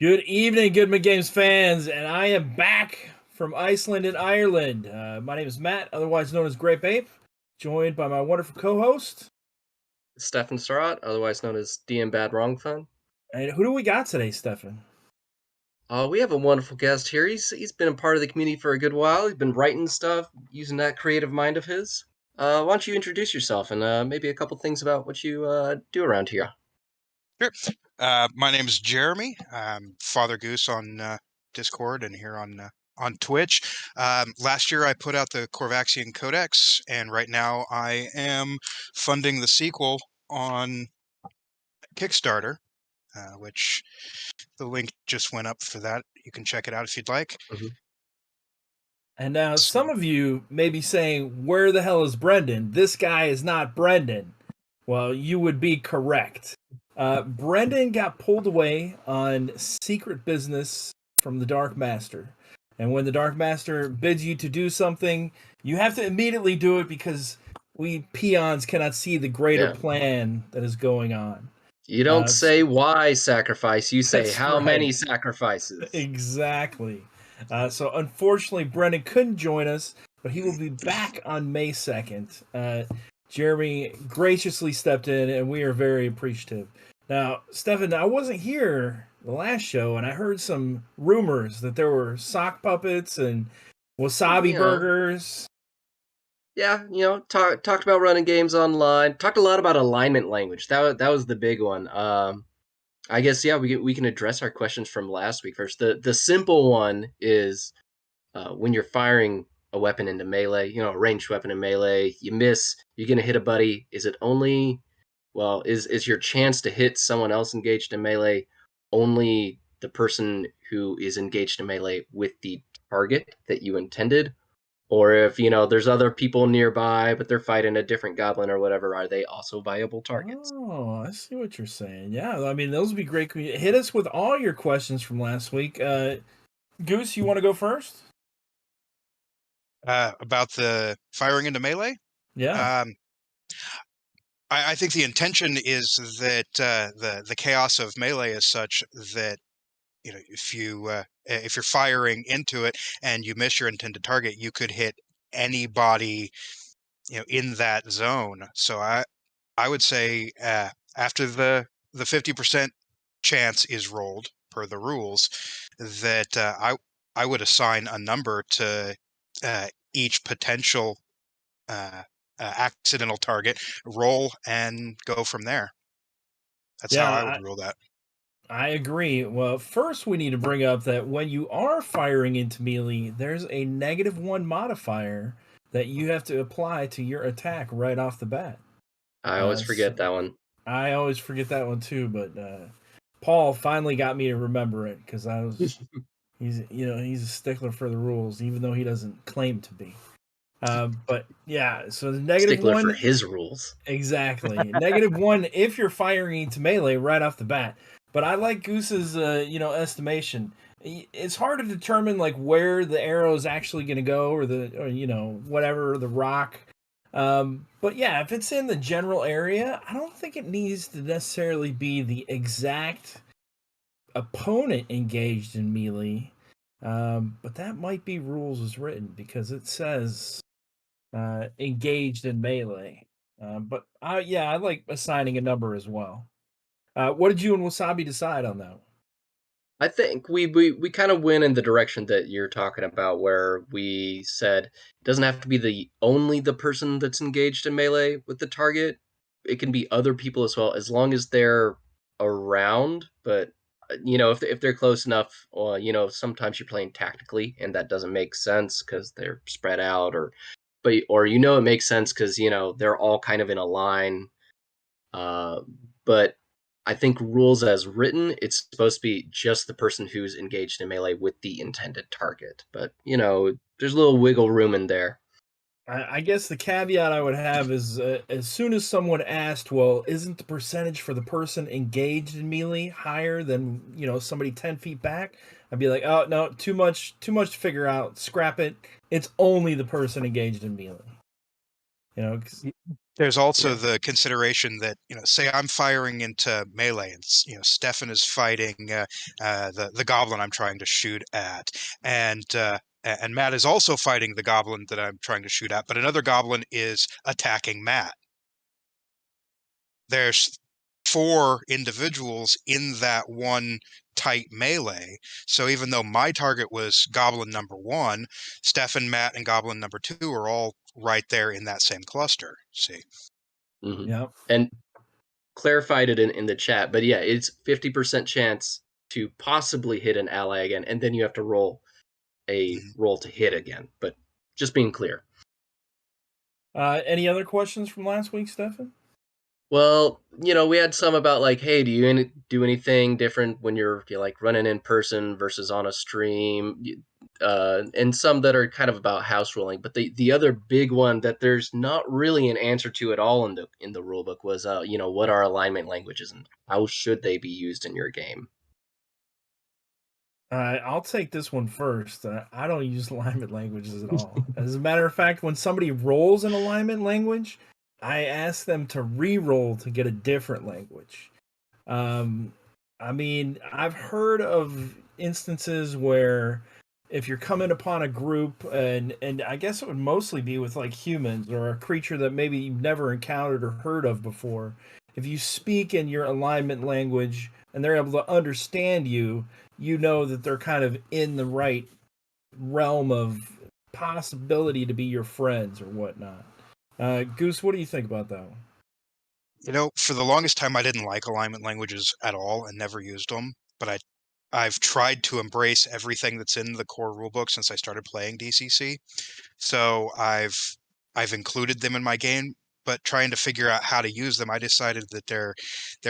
Good evening, Goodman Games fans, and I am back from Iceland and Ireland. My name is Matt, otherwise known as Grape Ape, joined by my wonderful co-host. Stefan Sarat, otherwise known as DM Bad Wrong Fun. And who do we got today, Stefan? We have a wonderful guest here. He's been a part of the community for a good while. He's been writing stuff using that creative mind of his. Why don't you introduce yourself and maybe a couple things about what you do around here? Sure. My name is Jeremy. I'm FatherGoose on Discord and here on Twitch. Last year I put out the Corvaxian Codex, and right now I am funding the sequel on Kickstarter, which the link just went up for that. You can check it out if you'd like. Mhm. And now some of you may be saying, where the hell is Brendan? This guy is not Brendan. Well, you would be correct. Brendan got pulled away on secret business from the Dark Master. And when the Dark Master bids you to do something, you have to immediately do it because we peons cannot see the greater Yeah. plan that is going on. You don't say why sacrifice, you say how many sacrifices. Exactly. So unfortunately, Brendan couldn't join us, but he will be back on May 2nd. Jeremy graciously stepped in, and we are very appreciative. Now, Stefan, I wasn't here the last show, and I heard some rumors that there were sock puppets and wasabi burgers. Yeah, talked about running games online. Talked a lot about alignment language. That was the big one. I guess we can address our questions from last week first. The simple one is when you're firing a weapon into melee, a ranged weapon in melee, you miss, you're gonna hit a buddy. Is it only is your chance to hit someone else engaged in melee only the person who is engaged in melee with the target that you intended? Or if there's other people nearby, but they're fighting a different goblin or whatever, are they also viable targets? Oh, I see what you're saying. Yeah, I mean, those would be great. Hit us with all your questions from last week. Goose, you want to go first? About the firing into melee? Yeah. I think the intention is that the chaos of melee is such that if you're firing into it and you miss your intended target, you could hit anybody in that zone. So I would say after the 50% chance is rolled per the rules, that I would assign a number to each potential accidental target, roll and go from there. That's how I would rule that. I agree. Well, first we need to bring up that when you are firing into melee, there's a -1 modifier that you have to apply to your attack right off the bat. I always forget that one. I always forget that one too, but Paul finally got me to remember it because he's a stickler for the rules, even though he doesn't claim to be. But yeah, so the -1 stickler for his rules. Exactly. -1 if you're firing into melee right off the bat. But I like Goose's estimation. It's hard to determine like where the arrow is actually going to go or whatever the rock. But yeah, if it's in the general area, I don't think it needs to necessarily be the exact opponent engaged in melee. But that might be rules as written because it says engaged in melee. But I like assigning a number as well. What did you and Wasabi decide on that? I think we kind of went in the direction that you're talking about, where we said it doesn't have to be the person that's engaged in melee with the target. It can be other people as well, as long as they're around. But if they're close enough, sometimes you're playing tactically, and that doesn't make sense because they're spread out, or it makes sense because they're all kind of in a line. But I think rules as written, it's supposed to be just the person who's engaged in melee with the intended target. But there's a little wiggle room in there. I guess the caveat I would have is as soon as someone asked, well, isn't the percentage for the person engaged in melee higher than somebody 10 feet back? I'd be like, oh no, too much to figure out. Scrap it. It's only the person engaged in melee. There's also the consideration that, say I'm firing into melee and, Stefan is fighting the goblin I'm trying to shoot at. And Matt is also fighting the goblin that I'm trying to shoot at, but another goblin is attacking Matt. There's 4 individuals in that one tight melee. So even though my target was goblin number 1, Stefan, Matt, and goblin number 2 are all right there in that same cluster. See? Mm-hmm. Yeah. And clarified it in the chat, but yeah, it's 50% chance to possibly hit an ally again, and then you have to roll a roll to hit again. But just being clear. Any other questions from last week, Stefan? Well, we had some about like, hey, do you do anything different when you're like running in person versus on a stream? And some that are kind of about house ruling. But the other big one that there's not really an answer to at all in the rule book was, what are alignment languages and how should they be used in your game? I'll take this one first. I don't use alignment languages at all. As a matter of fact, when somebody rolls an alignment language, I ask them to re-roll to get a different language. I mean, I've heard of instances where if you're coming upon a group, and I guess it would mostly be with like humans or a creature that maybe you've never encountered or heard of before, if you speak in your alignment language and they're able to understand you, you know that they're kind of in the right realm of possibility to be your friends or whatnot. Goose, what do you think about that one? For the longest time, I didn't like alignment languages at all and never used them. But I've tried to embrace everything that's in the core rulebook since I started playing DCC. So I've included them in my game, but trying to figure out how to use them, I decided that they're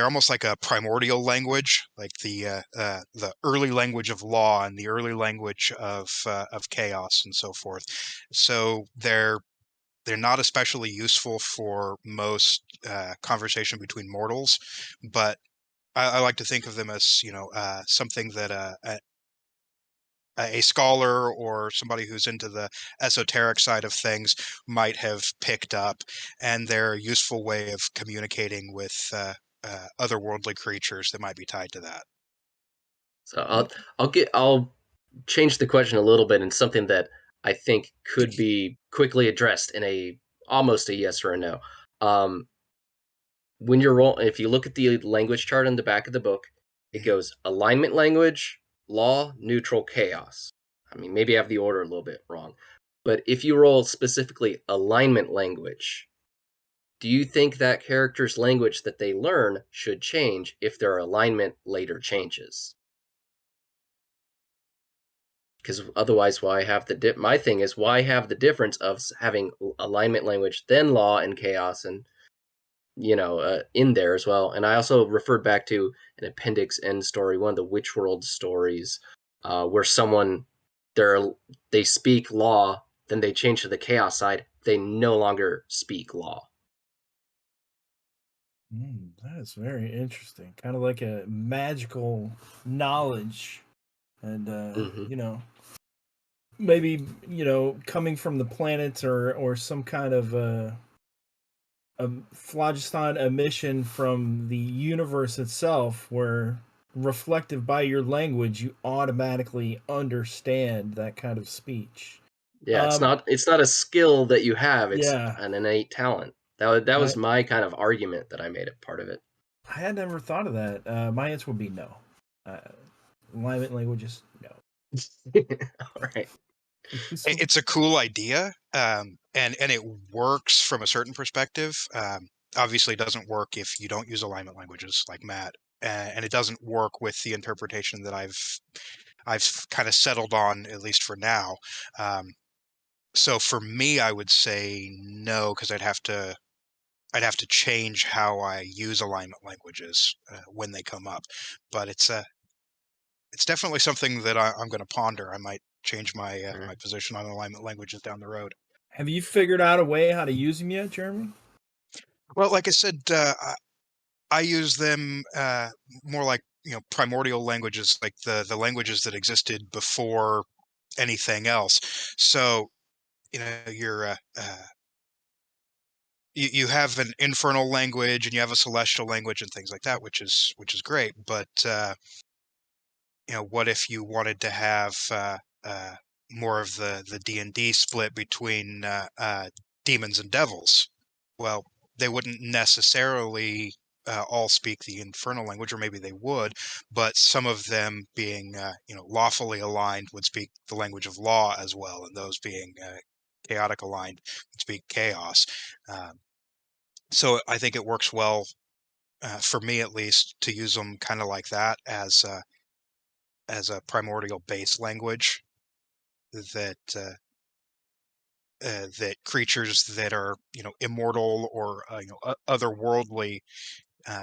almost like a primordial language, like the early language of law and the early language of chaos and so forth. So they're not especially useful for most conversation between mortals, but I like to think of them as something that a scholar or somebody who's into the esoteric side of things might have picked up, and they're a useful way of communicating with otherworldly creatures that might be tied to that. So I'll change the question a little bit in something that I think could be quickly addressed in almost a yes or a no. When you're if you look at the language chart in the back of the book, it goes alignment language, law, neutral, chaos. I mean, maybe I have the order a little bit wrong, but if you roll specifically alignment language, do you think that character's language that they learn should change if their alignment later changes? Because otherwise, why have my thing is, why have the difference of having alignment language, then law and chaos, and in there as well. And I also referred back to an Appendix N story, one of the Witch World stories, where someone they speak law, then they change to the chaos side, they no longer speak law. That is very interesting. Kind of like a magical knowledge, and maybe coming from the planets or some kind of a phlogiston emission from the universe itself, where reflective by your language, you automatically understand that kind of speech. Yeah, it's not a skill that you have; it's Yeah, an innate talent. That was my kind of argument that I made it part of it. I had never thought of that. My answer would be no. Alignment languages, no. All right. It's a cool idea, and it works from a certain perspective. Obviously, it doesn't work if you don't use alignment languages like Matt, and it doesn't work with the interpretation that I've kind of settled on, at least for now. So for me, I would say no, because I'd have to change how I use alignment languages when they come up. But it's definitely something that I'm going to ponder. I might change my my position on alignment languages down the road. Have you figured out a way how to use them yet, Jeremy? Well, like I said, I use them more like primordial languages, like the languages that existed before anything else. So your you have an infernal language and you have a celestial language and things like that, which is great. But what if you wanted to have more of the D&D split between demons and devils? Well, they wouldn't necessarily all speak the infernal language, or maybe they would, but some of them being lawfully aligned would speak the language of law as well, and those being chaotic aligned would speak chaos. So I think it works well for me, at least, to use them kind of like that as a primordial base language that that creatures that are immortal or otherworldly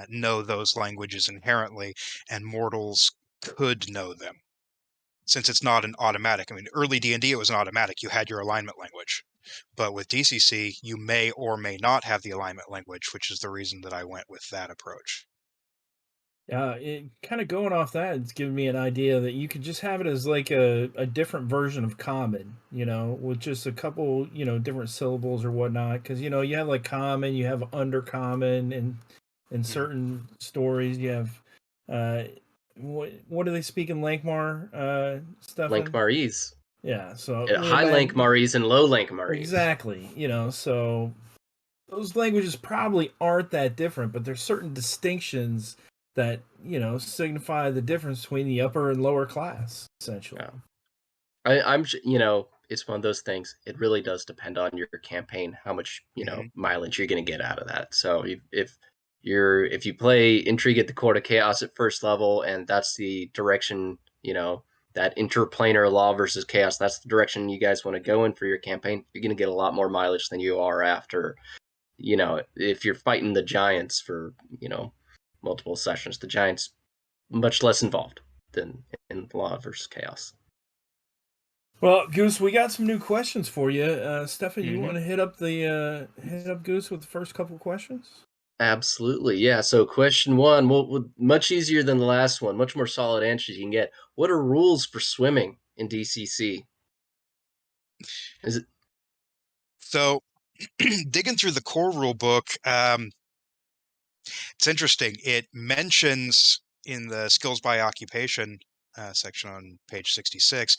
know those languages inherently, and mortals could know them, since it's not an automatic. I mean, early D&D, it was an automatic. You had your alignment language. But with DCC, you may or may not have the alignment language, which is the reason that I went with that approach. It kind of going off that, it's giving me an idea that you could just have it as like a different version of common, with just a couple, different syllables or whatnot. Because you have like common, you have undercommon, and in certain stories you have what do they speak in Lankmar, Stefan? Lankmarese. Yeah, so High Lankmarese and low Lankmarese. Exactly. So those languages probably aren't that different, but there's certain distinctions that signify the difference between the upper and lower class, essentially. Yeah. I'm it's one of those things. It really does depend on your campaign, how much mileage you're going to get out of that. So if you play Intrigue at the Court of Chaos at first level, and that's the direction, that interplanar law versus chaos, that's the direction you guys want to go in for your campaign, you're going to get a lot more mileage than you are after, if you're fighting the giants for multiple sessions. The giants much less involved than in law versus chaos. Well, Goose, we got some new questions for you. Stefan, you want to hit up Goose with the first couple questions? Absolutely, yeah. So question one, much easier than the last one, much more solid answers you can get. What are rules for swimming in DCC? Is it so? Digging through the core rule book, it's interesting. It mentions in the skills by occupation section on page 66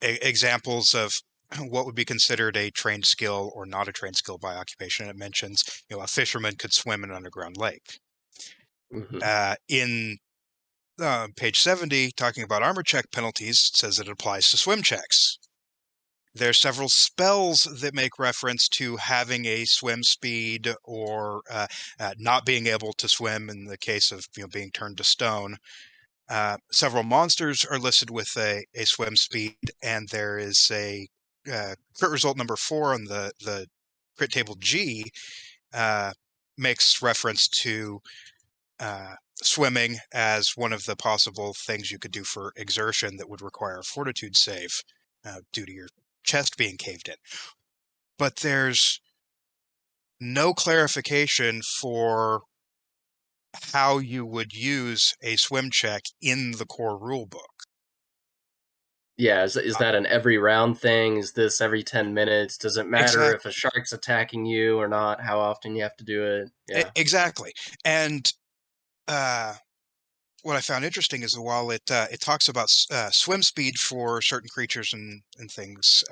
examples of what would be considered a trained skill or not a trained skill by occupation. It mentions, a fisherman could swim in an underground lake. In page 70, talking about armor check penalties, it says it applies to swim checks. There are several spells that make reference to having a swim speed or not being able to swim in the case of being turned to stone. Several monsters are listed with a swim speed, and there is a crit result number 4 on the crit table G makes reference to swimming as one of the possible things you could do for exertion that would require a fortitude save due to your chest being caved in. But there's no clarification for how you would use a swim check in the core rulebook. Yeah, is that an every round thing? Is this every 10 minutes? Does it matter if a shark's attacking you or not? How often you have to do it? Yeah. Exactly. And what I found interesting is while it talks about swim speed for certain creatures and things,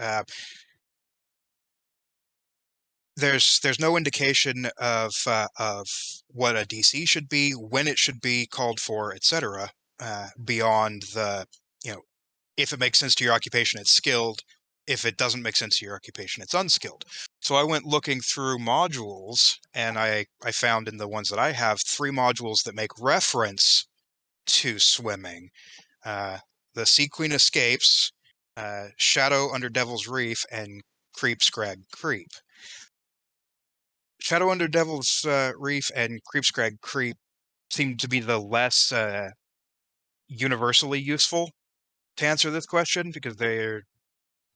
there's no indication of what a DC should be, when it should be called for, etc. Beyond the if it makes sense to your occupation, it's skilled. If it doesn't make sense to your occupation, it's unskilled. So I went looking through modules, and I found in the ones that I have 3 modules that make reference to swimming. The Sea Queen Escapes, Shadow Under Devil's Reef, and Creep Scrag Creep. Shadow Under Devil's Reef and Creep Scrag Creep seem to be the less universally useful to answer this question, because they're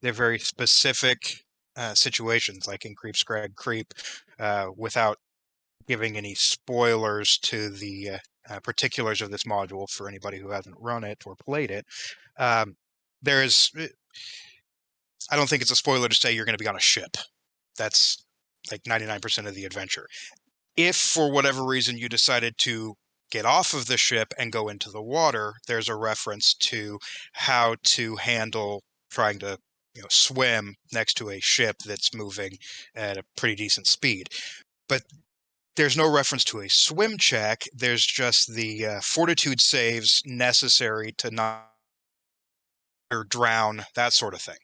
very specific situations, like in Creep Scrag Creep, without giving any spoilers to the particulars of this module for anybody who hasn't run it or played it. I don't think it's a spoiler to say you're going to be on a ship. That's like 99% of the adventure. If for whatever reason you decided to get off of the ship and go into the water, there's a reference to how to handle trying to swim next to a ship that's moving at a pretty decent speed. But there's no reference to a swim check. There's just the fortitude saves necessary to not or drown, that sort of thing.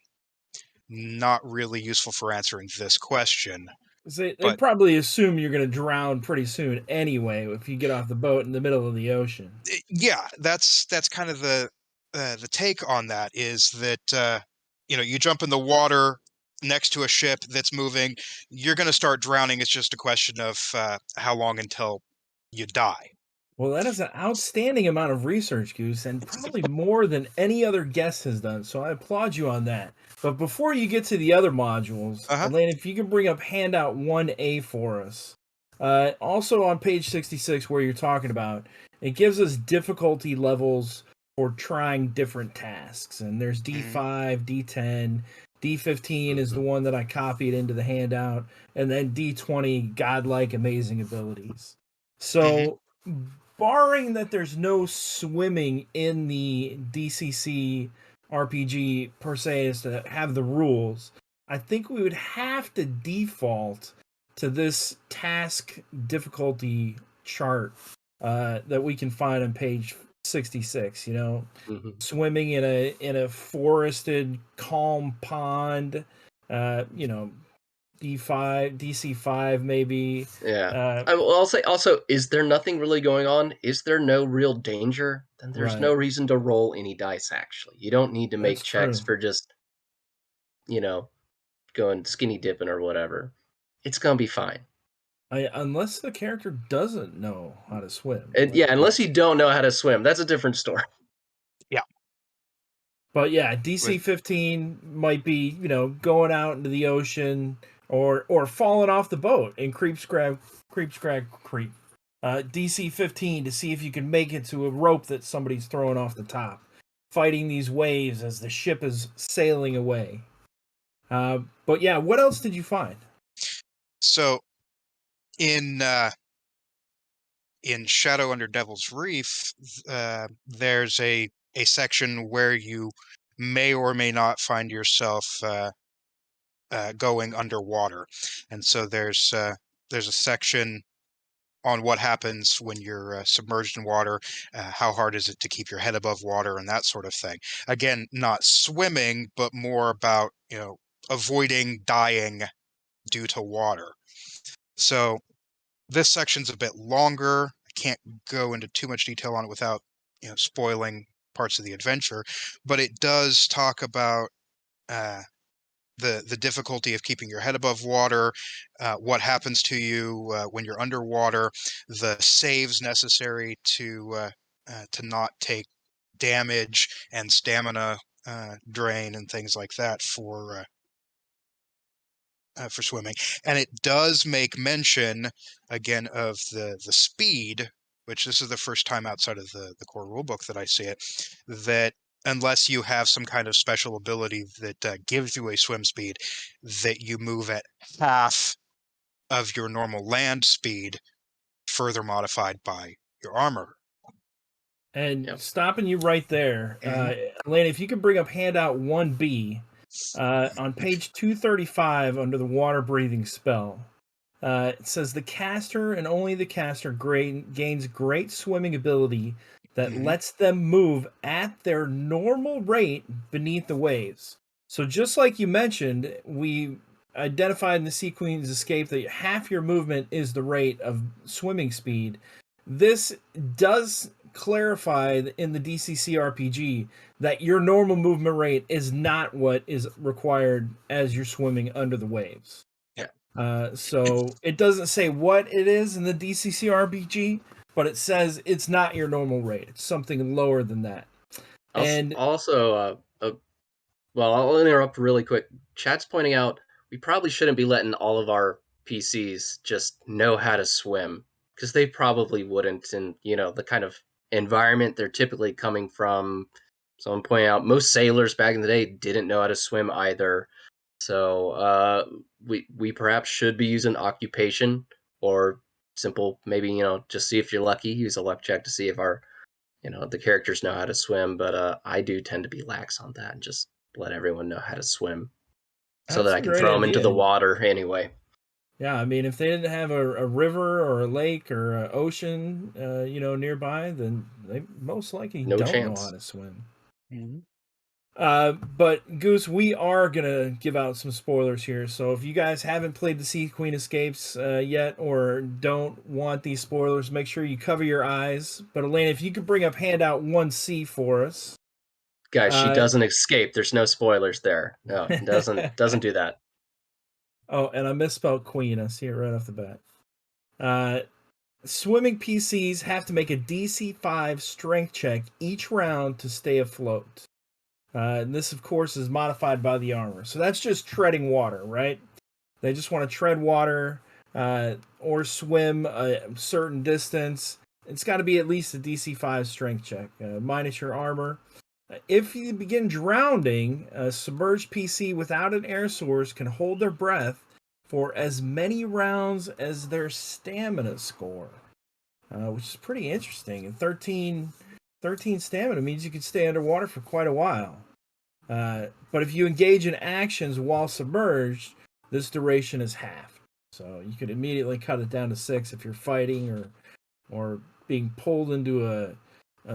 Not really useful for answering this question. They But probably assume you're going to drown pretty soon anyway if you get off the boat in the middle of the ocean. yeah, that's kind of the take on that is that you jump in the water next to a ship that's moving, you're going to start drowning. It's just a question of how long until you die. Well, that is an outstanding amount of research, Goose, and probably more than any other guest has done. So I applaud you on that. But before you get to the other modules, Uh-huh. Elaine, if you can bring up handout 1A for us. Also on page 66, where you're talking about, it gives us difficulty levels for trying different tasks. And there's D5, D10, D15 is the one that I copied into the handout, and then D20, godlike amazing abilities. So, barring that there's no swimming in the DCC RPG per se as to have the rules, I think we would have to default to this task difficulty chart that we can find on page 66. Swimming in a forested calm pond, D5, DC5 maybe. Yeah. I'll say also, is there nothing really going on? Is there no real danger? Then there's no reason to roll any dice, actually. You don't need to make checks for just, going skinny dipping or whatever. It's going to be fine. Unless the character doesn't know how to swim. Unless you don't know how to swim. That's a different story. Yeah. But yeah, DC 15 might be, going out into the ocean or falling off the boat and creep. DC 15 to see if you can make it to a rope that somebody's throwing off the top, fighting these waves as the ship is sailing away. But yeah, what else did you find? So in Shadow Under Devil's Reef, there's a section where you may or may not find yourself going underwater, and so there's a section on what happens when you're submerged in water, how hard is it to keep your head above water, and that sort of thing. Again, not swimming, but more about avoiding dying due to water. So this section's a bit longer. I can't go into too much detail on it without spoiling parts of the adventure, but it does talk about the difficulty of keeping your head above water, what happens to you when you're underwater, the saves necessary to not take damage and stamina drain and things like that for swimming. And it does make mention again of the speed, which this is the first time outside of the core rulebook that I see it, that unless you have some kind of special ability that gives you a swim speed, that you move at half of your normal land speed, further modified by your armor. And stopping you right there, Elena, if you could bring up handout 1B, on page 235 under the water breathing spell, it says the caster and only the caster gains great swimming ability that lets them move at their normal rate beneath the waves. So just like you mentioned, we identified in the Sea Queen's Escape that half your movement is the rate of swimming speed. This does clarify in the DCC RPG that your normal movement rate is not what is required as you're swimming under the waves. So it doesn't say what it is in the DCC RPG, but it says it's not your normal rate. It's something lower than that. And also, I'll interrupt really quick. Chat's pointing out we probably shouldn't be letting all of our PCs just know how to swim, because they probably wouldn't in the kind of environment they're typically coming from. Someone pointing out most sailors back in the day didn't know how to swim either. So we perhaps should be using occupation or simple, maybe, just see if you're lucky, use a luck check to see if the characters know how to swim. But I do tend to be lax on that and just let everyone know how to swim so that That's I a can great throw them into the idea. water anyway. Yeah, I mean, if they didn't have a river or a lake or an ocean, nearby, then they most likely No don't know how chance. to swim. Mhm. But Goose, we are gonna give out some spoilers here. So if you guys haven't played the Sea Queen Escapes yet, or don't want these spoilers, make sure you cover your eyes. But Elena, if you could bring up handout 1C for us. Guys, she Uh, doesn't escape. There's no spoilers there. No, doesn't do that. Oh, and I misspelled Queen. I see it right off the bat. Uh, Swimming PCs have to make a DC 5 strength check each round to stay afloat. And this, of course, is modified by the armor. So that's just treading water, right? They just want to tread water or swim a certain distance. It's got to be at least a DC 5 strength check, minus your armor. If you begin drowning, a submerged PC without an air source can hold their breath for as many rounds as their stamina score, which is pretty interesting. And 13 stamina means you can stay underwater for quite a while. But if you engage in actions while submerged, this duration is half. So you could immediately cut it down to 6 if you're fighting or being pulled into a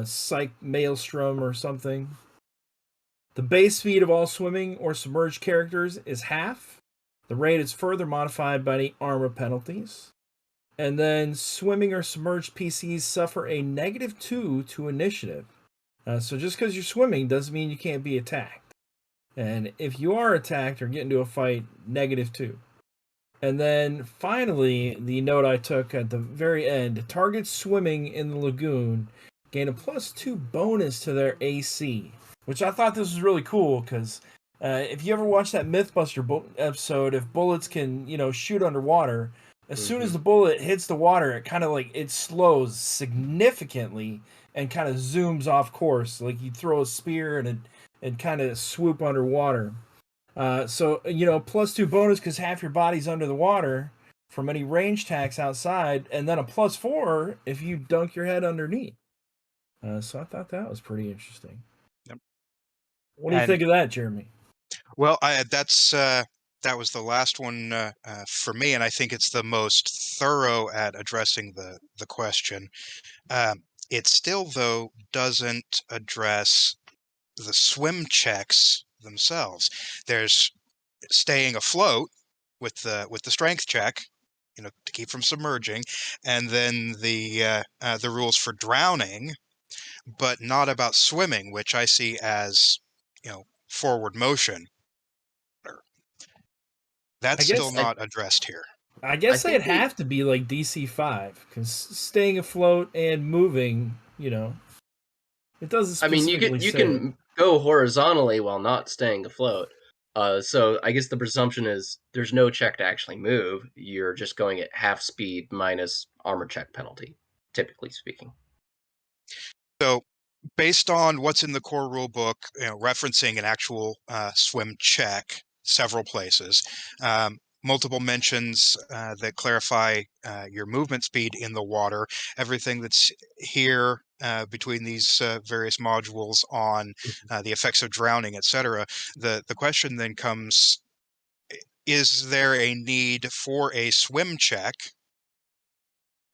psych maelstrom or something. The base speed of all swimming or submerged characters is half. The rate is further modified by any armor penalties. And then swimming or submerged PCs suffer a -2 to initiative. So just because you're swimming doesn't mean you can't be attacked. And if you are attacked or get into a fight, -2. And then finally, the note I took at the very end, targets swimming in the lagoon gain a +2 bonus to their AC, which I thought this was really cool because if you ever watch that Mythbuster episode, if bullets can, shoot underwater, as soon as the bullet hits the water, it kind of like it slows significantly and kind of zooms off course. Like you throw a spear and it kind of swoop underwater. So +2 bonus because half your body's under the water from any range attacks outside, and then a +4 if you dunk your head underneath. So I thought that was pretty interesting. Yep. What do you think of that, Jeremy? Well, that was the last one for me, and I think it's the most thorough at addressing the question. It still, though, doesn't address the swim checks themselves. There's staying afloat with the strength check, to keep from submerging, and then the rules for drowning, but not about swimming, which I see as forward motion. I That's still guess not addressed here. I I guess they'd think have to be like DC 5 because staying afloat and moving, it doesn't I mean, specifically you say it. can go horizontally while not staying afloat. So I guess the presumption is there's no check to actually move. You're just going at half speed minus armor check penalty, typically speaking. So, based on what's in the core rule book, referencing an actual swim check several places, multiple mentions that clarify your movement speed in the water, everything that's here between these various modules on the effects of drowning, etc. The question then comes: is there a need for a swim check?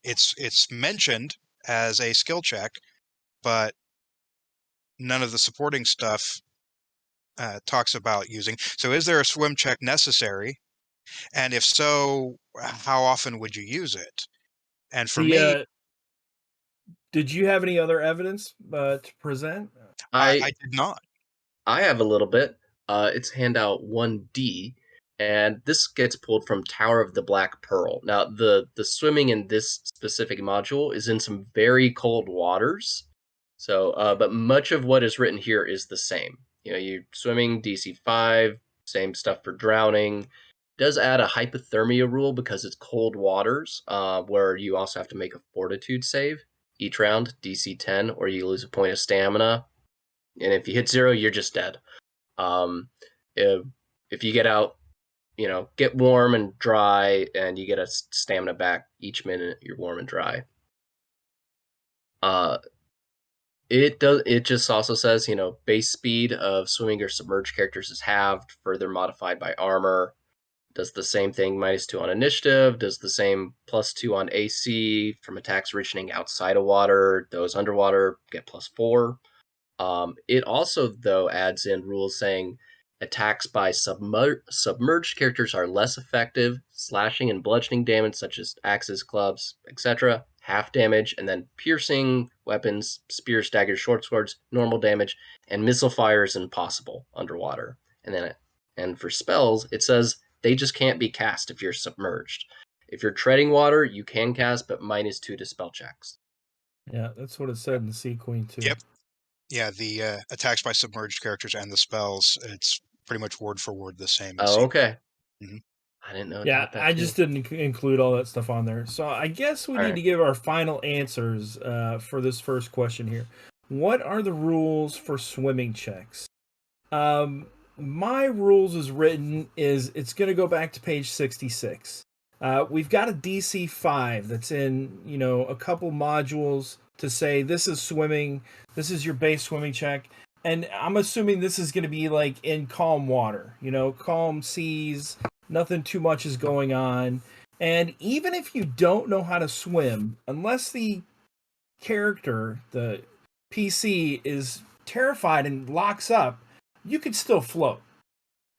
It's mentioned as a skill check, but none of the supporting stuff talks about using. So is there a swim check necessary? And if so, how often would you use it? And for me, Did you have any other evidence to present? I I did not. I have a little bit. It's handout 1D, and this gets pulled from Tower of the Black Pearl. Now, the swimming in this specific module is in some very cold waters. So, but much of what is written here is the same. You swimming DC 5, same stuff for drowning. Does add a hypothermia rule because it's cold waters, where you also have to make a fortitude save each round, DC 10, or you lose a point of stamina. And if you hit 0, you're just dead. Um, if you get out get warm and dry, and you get a stamina back each minute you're warm and dry. It just also says, base speed of swimming or submerged characters is halved, further modified by armor. Does the same thing, -2 on initiative, does the same +2 on AC from attacks originating outside of water. Those underwater get +4. It also, though, adds in rules saying attacks by submerged characters are less effective. Slashing and bludgeoning damage, such as axes, clubs, etc., half damage, and then piercing weapons, spears, daggers, short swords, normal damage, and missile fire is impossible underwater. And for spells, it says they just can't be cast if you're submerged. If you're treading water, you can cast, but -2 to spell checks. Yeah, that's what it said in the Sea Queen too. Yep. Yeah, the attacks by submerged characters and the spells, it's pretty much word for word the same. Oh, okay. Mhm. I didn't know. Yeah, I just didn't include all that stuff on there. So I guess we need to give our final answers for this first question here. What are the rules for swimming checks? My rules as written is it's going to go back to page 66. We've got a DC 5 that's in, a couple modules to say this is swimming, this is your base swimming check. And I'm assuming this is going to be like in calm water, calm seas, nothing too much is going on. And even if you don't know how to swim, unless the character, the PC, is terrified and locks up, you could still float.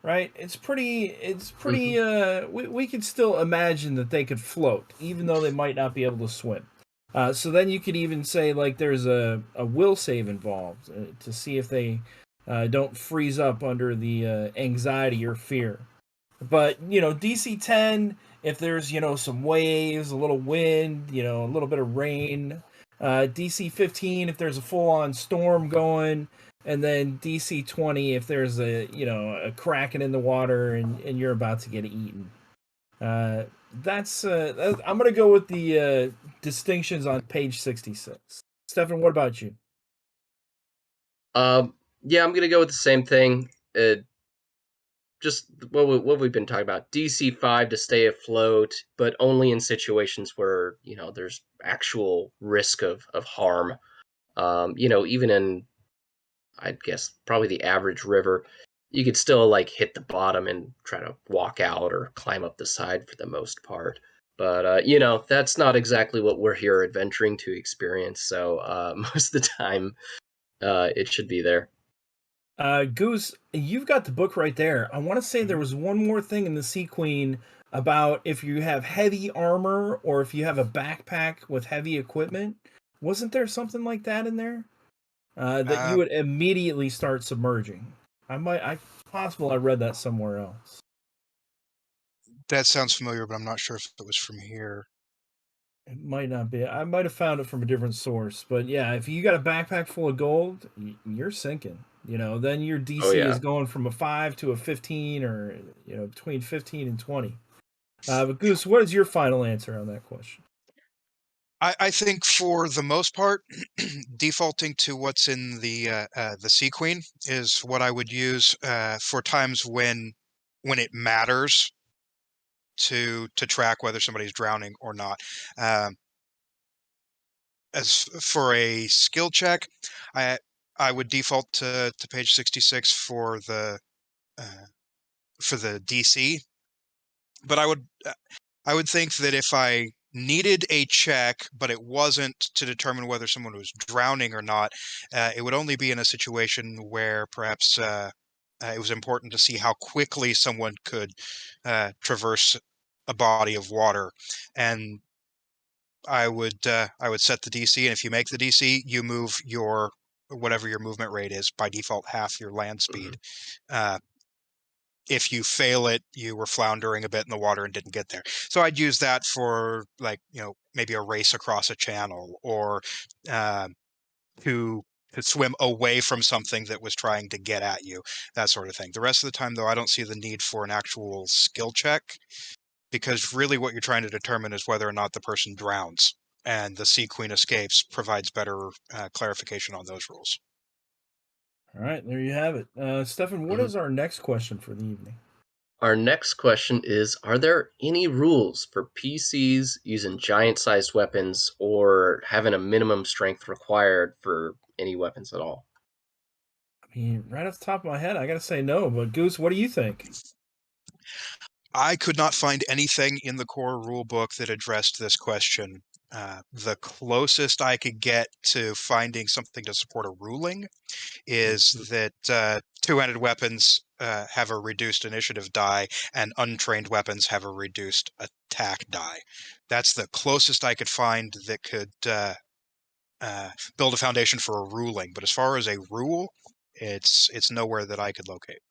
Right? It's pretty we could still imagine that they could float, even though they might not be able to swim. So then you could even say like there's a will save involved to see if they don't freeze up under the anxiety or fear. But DC 10, if there's some waves, a little wind, a little bit of rain. DC 15, if there's a full on storm going, and then DC 20 if there's a kraken in the water and you're about to get eaten. That's I'm gonna go with the distinctions on page 66. Stefan, what about you? Yeah, I'm gonna go with the same thing. Just what we've been talking about. DC 5 to stay afloat, but only in situations where there's actual risk of harm. Even in, I guess, probably the average river, you could still like hit the bottom and try to walk out or climb up the side for the most part. But that's not exactly what we're here adventuring to experience. So most of the time, it should be there. Goose, you've got the book right there. I want to say there was one more thing in the Sea Queen about if you have heavy armor or if you have a backpack with heavy equipment. Wasn't there something like that in there? That you would immediately start submerging. Possible I read that somewhere else. That sounds familiar, but I'm not sure if it was from here. It might not be. I might have found it from a different source, but yeah, if you got a backpack full of gold, you're sinking. Then your DC is going from a 5 to a 15, or between 15 and 20. But Goose, what is your final answer on that question? I think for the most part, defaulting to what's in the Sea Queen is what I would use for times when it matters to track whether somebody's drowning or not. As for a skill check, I would default to page 66 for the DC, but I would think that if I needed a check, but it wasn't to determine whether someone was drowning or not, it would only be in a situation where perhaps it was important to see how quickly someone could traverse a body of water, and I would set the DC, and if you make the DC, you move your whatever your movement rate is by default half your land speed. If you fail it, you were floundering a bit in the water and didn't get there. So I'd use that for maybe a race across a channel or to swim away from something that was trying to get at you, that sort of thing. The rest of the time, though, I don't see the need for an actual skill check because really what you're trying to determine is whether or not the person drowns. And the Sea Queen escapes provides better clarification on those rules. All right, there you have it. Stefan, what is our next question for the evening? Our next question is, are there any rules for PCs using giant-sized weapons or having a minimum strength required for any weapons at all? I mean, right off the top of my head, I gotta say no. But Goose, what do you think? I could not find anything in the core rulebook that addressed this question. The closest I could get to finding something to support a ruling is that two-handed weapons have a reduced initiative die, and untrained weapons have a reduced attack die. That's the closest I could find that could build a foundation for a ruling. But as far as a rule, it's nowhere that I could locate.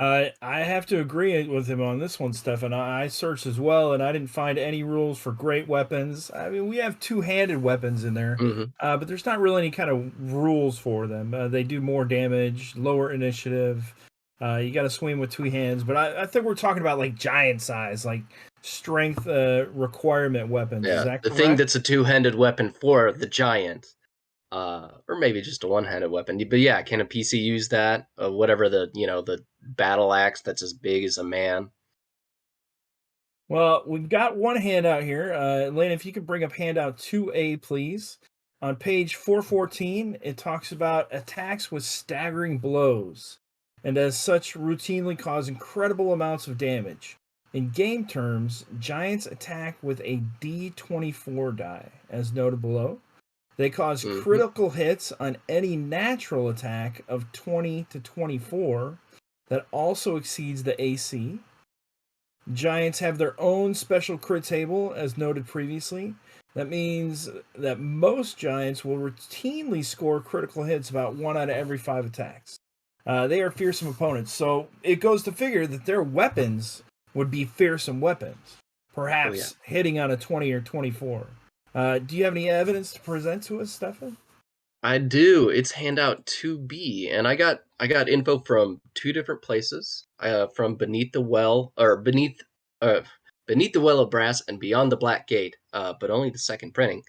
I have to agree with him on this one, Stefan. I searched as well, and I didn't find any rules for great weapons. I mean, we have two-handed weapons in there, Mm-hmm. but there's not really any kind of rules for them. They do more damage, lower initiative. You got to swing with two hands, but I think we're talking about like giant size, like strength requirement weapons. Is Yeah, that the thing correct? that's a two-handed weapon for the giant, or maybe just a one-handed weapon. But yeah, can a PC use that? Whatever the battle axe that's as big as a man. Well, we've got one handout here. Lane, if you could bring up handout 2A, please. On page 414, it talks about attacks with staggering blows, and as such, routinely cause incredible amounts of damage. In game terms, giants attack with a D24 die, as noted below. They cause Mm-hmm. critical hits on any natural attack of 20 to 24 that also exceeds the AC. Giants have their own special crit table, as noted previously. That means that most Giants will routinely score critical hits about 1 out of every 5 attacks. They are fearsome opponents, so it goes to figure that their weapons would be fearsome weapons, Oh yeah. perhaps hitting on a 20 or 24. Do you have any evidence to present to us, Stefan? I do. It's handout 2B, and I got info from two different places. From uh, beneath the well of brass and beyond the black gate. But only the second printing.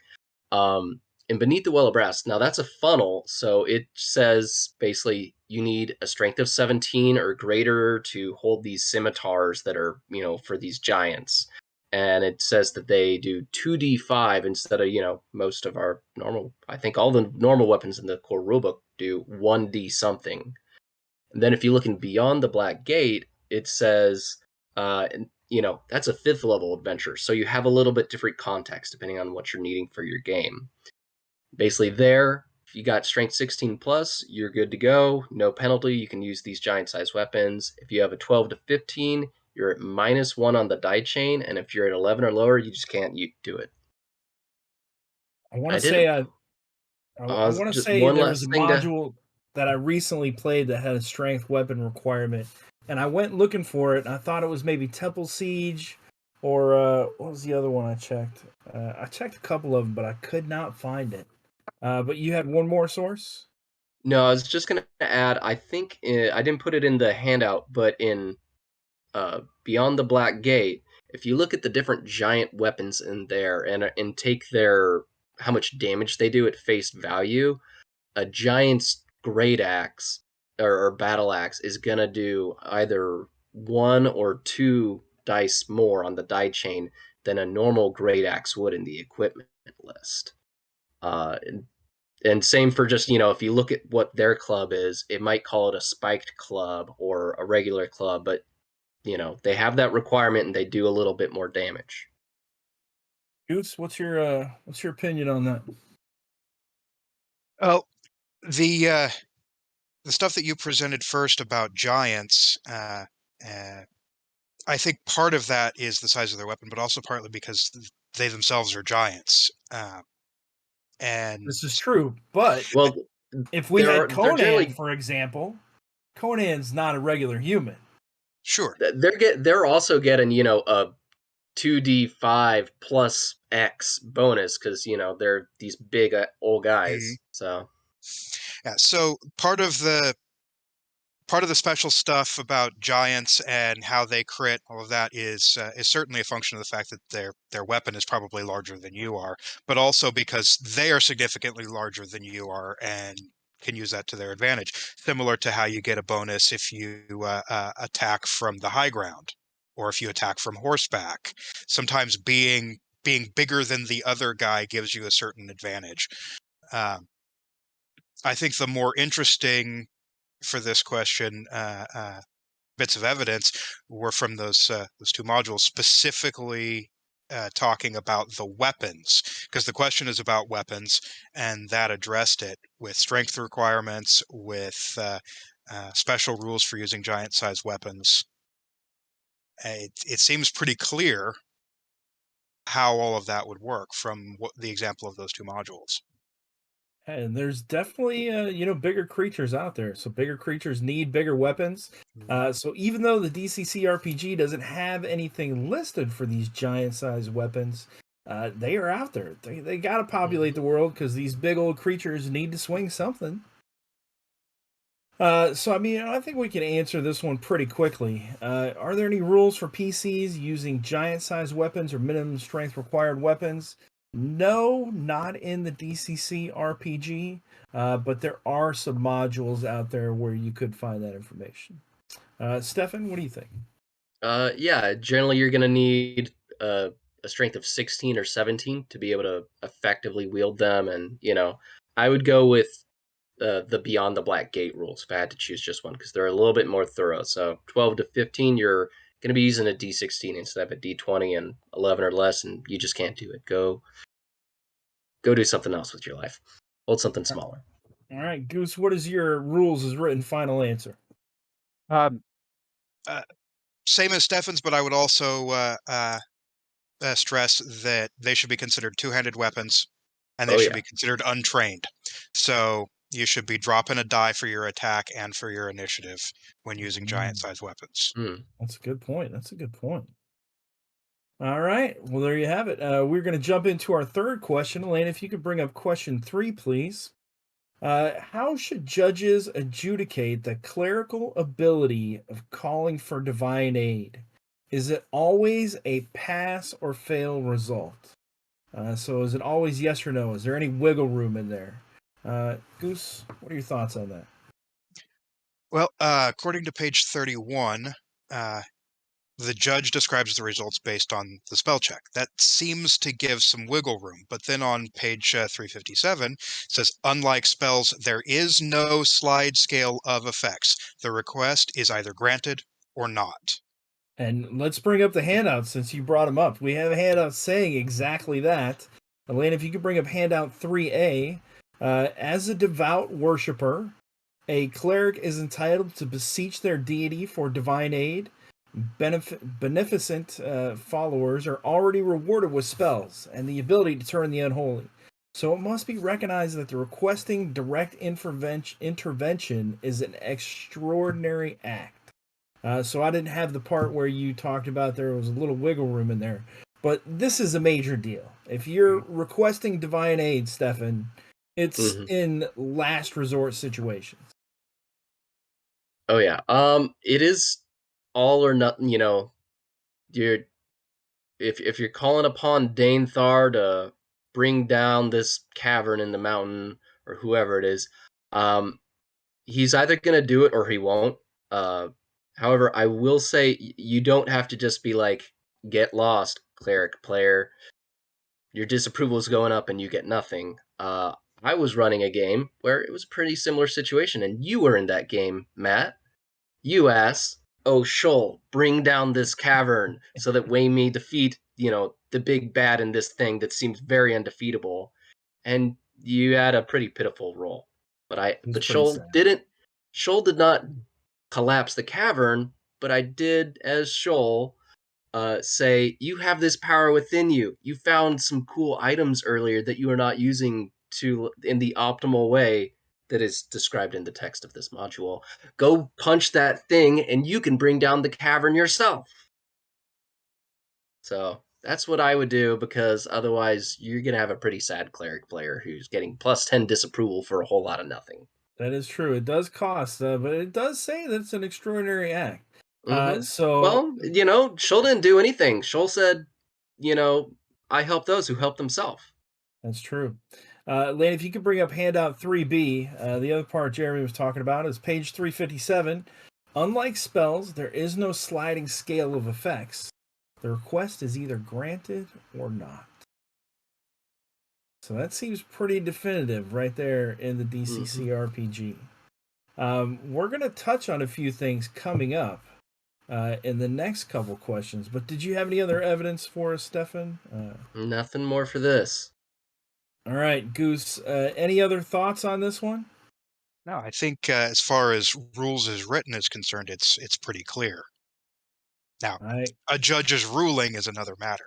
Um, and beneath the well of brass. Now that's a funnel, so it says basically you need a strength of 17 or greater to hold these scimitars that are for these giants, and it says that they do 2d5 instead of most of our normal. I think all the normal weapons in the core rulebook do 1d something. And then if you look in beyond the black gate, it says that's a 5th level adventure, so you have a little bit different context depending on what you're needing for your game. Basically, there, if you got strength 16 plus, you're good to go. No penalty. You can use these giant size weapons. If you have a 12 to 15, you're at -1 on the die chain, and if you're at 11 or lower, you just can't do it. I want I to say didn't. I want to Just say one there was a last thing to. module that I recently played that had a strength weapon requirement, and I went looking for it. And I thought it was maybe Temple Siege, or what was the other one I checked? I checked a couple of them, but I could not find it. But you had one more source. No, I was just gonna add. I think I didn't put it in the handout, but in Beyond the Black Gate, if you look at the different giant weapons in there and take their how much damage they do at face value, a giant's great axe or battle axe is gonna do either 1 or 2 dice more on the die chain than a normal great axe would in the equipment list. And same for just if you look at what their club is, it might call it a spiked club or a regular club, but they have that requirement and they do a little bit more damage. Goose, what's your opinion on that? Oh, the stuff that you presented first about giants, uh, I think part of that is the size of their weapon, but also partly because they themselves are giants. And This is true, but Well, if we had they're Conan, generally for example, Conan's not a regular human. sure, they're also getting a 2d5 plus X bonus because they're these big old mhm, guys. So yeah. So part of the special stuff about giants and how they crit, all of that is certainly a function of the fact that their weapon is probably larger than you are, but also because they are significantly larger than you are, and can use that to their advantage, similar to how you get a bonus if you attack from the high ground or if you attack from horseback. Sometimes being bigger than the other guy gives you a certain advantage. I think the more interesting for this question bits of evidence were from those two modules, specifically talking about the weapons, because the question is about weapons, and that addressed it with strength requirements, with special rules for using giant-sized weapons. It seems pretty clear how all of that would work from the example of those two modules. And there's definitely, bigger creatures out there. So bigger creatures need bigger weapons. So even though the DCC RPG doesn't have anything listed for these giant-sized weapons, they are out there. They got to populate the world because these big old creatures need to swing something. So, I mean, I think we can answer this one pretty quickly. Are there any rules for PCs using giant-sized weapons or minimum strength required weapons? No, not in the DCC RPG, but there are some modules out there where you could find that information. Stefan, what do you think? Yeah, generally you're going to need a strength of 16 or 17 to be able to effectively wield them. And, I would go with the Beyond the Black Gate rules if I had to choose just one, because they're a little bit more thorough. So 12 to 15, you're going to be using a D16 instead of a D20, and 11 or less, and you just can't do it. Go do something else with your life. Hold something smaller. All right, Goose, what is your rules as written final answer? Same as Stefan's, but I would also stress that they should be considered two-handed weapons, and they should be considered untrained. So you should be dropping a die for your attack and for your initiative when using giant-sized weapons. That's a good point. All right. Well, there you have it. We're going to jump into our third question. Elaine, if you could bring up question 3, please. How should judges adjudicate the clerical ability of calling for divine aid? Is it always a pass or fail result? So is it always yes or no? Is there any wiggle room in there? Goose, what are your thoughts on that? Well, according to page 31, the judge describes the results based on the spell check. That seems to give some wiggle room. But then on page 357, it says, unlike spells, there is no slide scale of effects. The request is either granted or not. And let's bring up the handout since you brought them up. We have a handout saying exactly that. Elaine, if you could bring up handout 3A. As a devout worshiper, a cleric is entitled to beseech their deity for divine aid. Beneficent followers are already rewarded with spells and the ability to turn the unholy. So it must be recognized that the requesting direct intervention is an extraordinary act. So I didn't have the part where you talked about there was a little wiggle room in there. But this is a major deal. If you're requesting divine aid, Stefan, it's in last resort situations. Oh, yeah. It is all or nothing, if you're calling upon Danethar to bring down this cavern in the mountain, or whoever it is, he's either going to do it or he won't. However, I will say you don't have to just be like, get lost, cleric player. Your disapproval is going up and you get nothing. I was running a game where it was a pretty similar situation, and you were in that game, Matt. You asked, oh, Shoal, bring down this cavern so that we may defeat, the big bad in this thing that seems very undefeatable. And you had a pretty pitiful roll. But Shoal did not collapse the cavern, but I did, as Shoal, say, you have this power within you. You found some cool items earlier that you are not using in the optimal way that is described in the text of this module. Go punch that thing and you can bring down the cavern yourself. So that's what I would do, because otherwise you're going to have a pretty sad cleric player who's getting plus 10 disapproval for a whole lot of nothing. That is true. It does cost, but it does say that it's an extraordinary act. Well, Shoal didn't do anything. Shoal said, I help those who help themselves. That's true. Lane, if you could bring up handout 3B, the other part Jeremy was talking about is page 357. Unlike spells, there is no sliding scale of effects. The request is either granted or not. So that seems pretty definitive right there in the DCC RPG. We're going to touch on a few things coming up in the next couple questions, but did you have any other evidence for us, Stefan? Nothing more for this. All right, Goose, any other thoughts on this one? No, I think as far as rules as written is concerned, it's pretty clear. Now, a judge's ruling is another matter.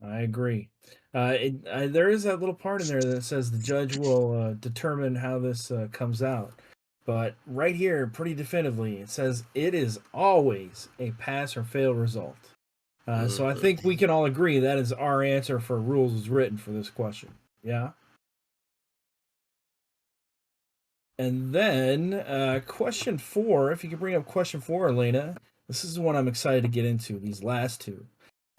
I agree. There is that little part in there that says the judge will determine how this comes out. But right here, pretty definitively, it says it is always a pass or fail result. So I think we can all agree that is our answer for rules as written for this question. Yeah? And then question 4, if you could bring up question 4, Elena. This is the one I'm excited to get into, these last two.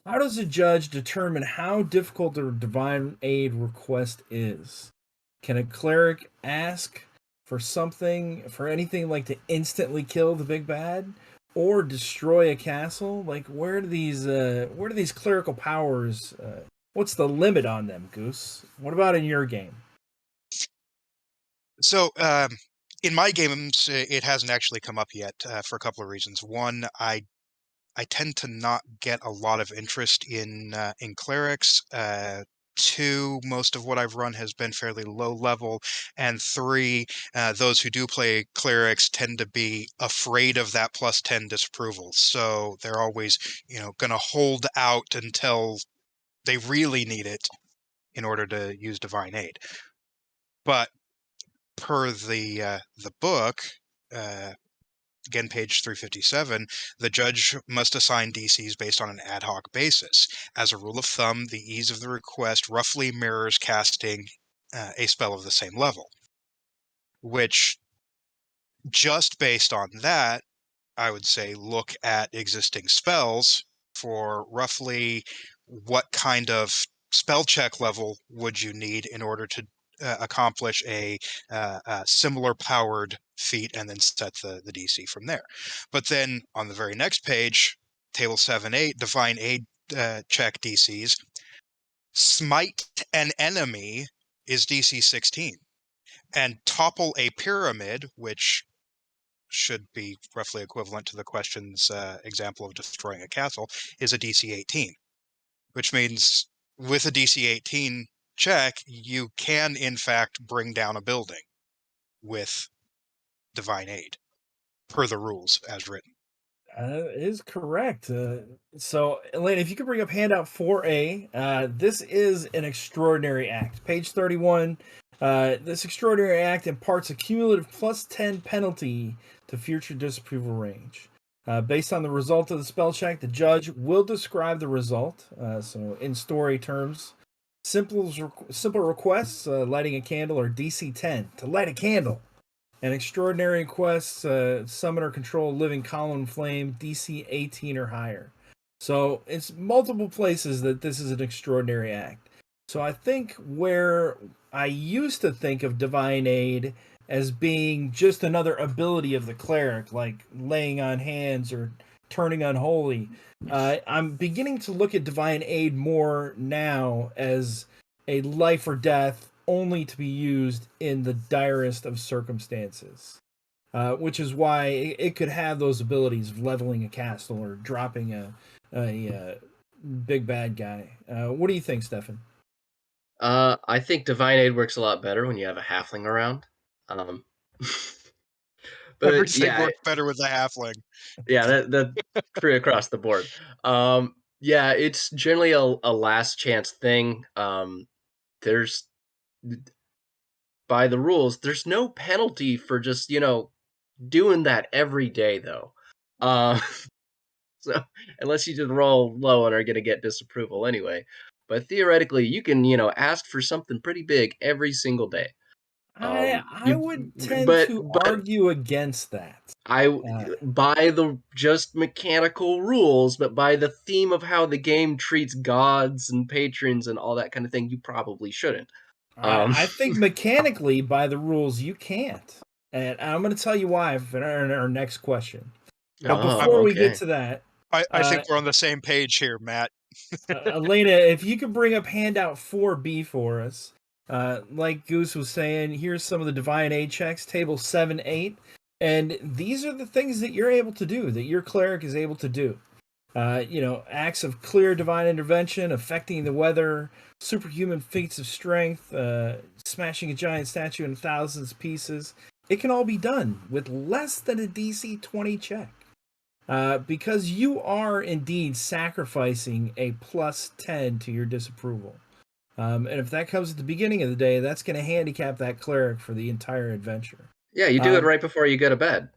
How does a judge determine how difficult a divine aid request is? Can a cleric ask for anything like to instantly kill the big bad or destroy a castle? Like, where do these clerical powers, what's the limit on them, Goose? What about in your game? So, in my games, it hasn't actually come up yet for a couple of reasons. One, I tend to not get a lot of interest in clerics. 2, most of what I've run has been fairly low level, and 3, those who do play clerics tend to be afraid of that +10 disapproval. So they're always, going to hold out until they really need it in order to use divine aid. But per the book, again, page 357, the judge must assign DCs based on an ad hoc basis. As a rule of thumb, the ease of the request roughly mirrors casting a spell of the same level, which, just based on that, I would say look at existing spells for roughly what kind of spell check level would you need in order to accomplish a similar powered feat, and then set the DC from there. But then on the very next page, table 7-8, divine aid check DCs, smite an enemy is DC 16, and topple a pyramid, which should be roughly equivalent to the question's example of destroying a castle, is a DC 18, which means with a DC 18 check, you can in fact bring down a building with divine aid, per the rules as written. Is correct. So, Elena, if you could bring up handout 4A, this is an extraordinary act. Page 31. This extraordinary act imparts a cumulative +10 penalty to future disapproval range. Based on the result of the spell check, the judge will describe the result. So, in story terms, simple requests, lighting a candle, or DC 10 to light a candle. An extraordinary request, summon or control living column flame, DC 18 or higher. So it's multiple places that this is an extraordinary act. So I think where I used to think of divine aid as being just another ability of the cleric, like laying on hands or turning unholy, I'm beginning to look at divine aid more now as a life or death, only to be used in the direst of circumstances, which is why it could have those abilities of leveling a castle or dropping a big bad guy. What do you think, Stefan? I think divine aid works a lot better when you have a halfling around. But Everything yeah, works better with the halfling. yeah, that pretty across the board. Yeah, it's generally a last chance thing. There's by the rules, there's no penalty for just doing that every day though. So unless you just roll low and are gonna get disapproval anyway. But theoretically, you can ask for something pretty big every single day. I would tend But to argue against that. by the just mechanical rules, but by the theme of how the game treats gods and patrons and all that kind of thing, you probably shouldn't. I think mechanically, by the rules, you can't. And I'm going to tell you why in our next question. But before we get Okay. to that, I think we're on the same page here, Matt. Elena, if you could bring up handout 4B for us. Like Goose was saying, here's some of the Divine Aid checks, table 7, 8. And these are the things that you're able to do, that your cleric is able to do. Acts of clear divine intervention, affecting the weather, superhuman feats of strength, smashing a giant statue in thousands of pieces. It can all be done with less than a DC 20 check. Because you are indeed sacrificing a plus 10 to your disapproval. And if that comes at the beginning of the day, that's going to handicap that cleric for the entire adventure. Yeah, you do it right before you go to bed.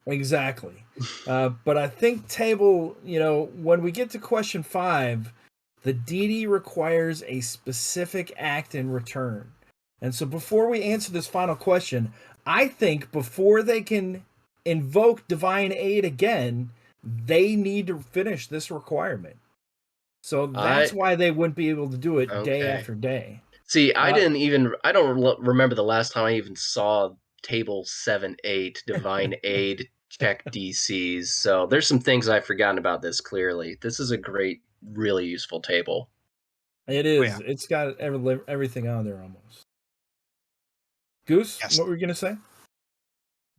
Exactly. But I think table, when we get to question 5, the deity requires a specific act in return. And so before we answer this final question, I think before they can invoke divine aid again, they need to finish this requirement. So that's why they wouldn't be able to do it day after day. See, I don't remember the last time I even saw table 7, 8 divine aid check DCs. So there's some things I've forgotten about this clearly. This is a great, really useful table. It is. It's got everything on there almost. Goose, Yes. what were you going to say?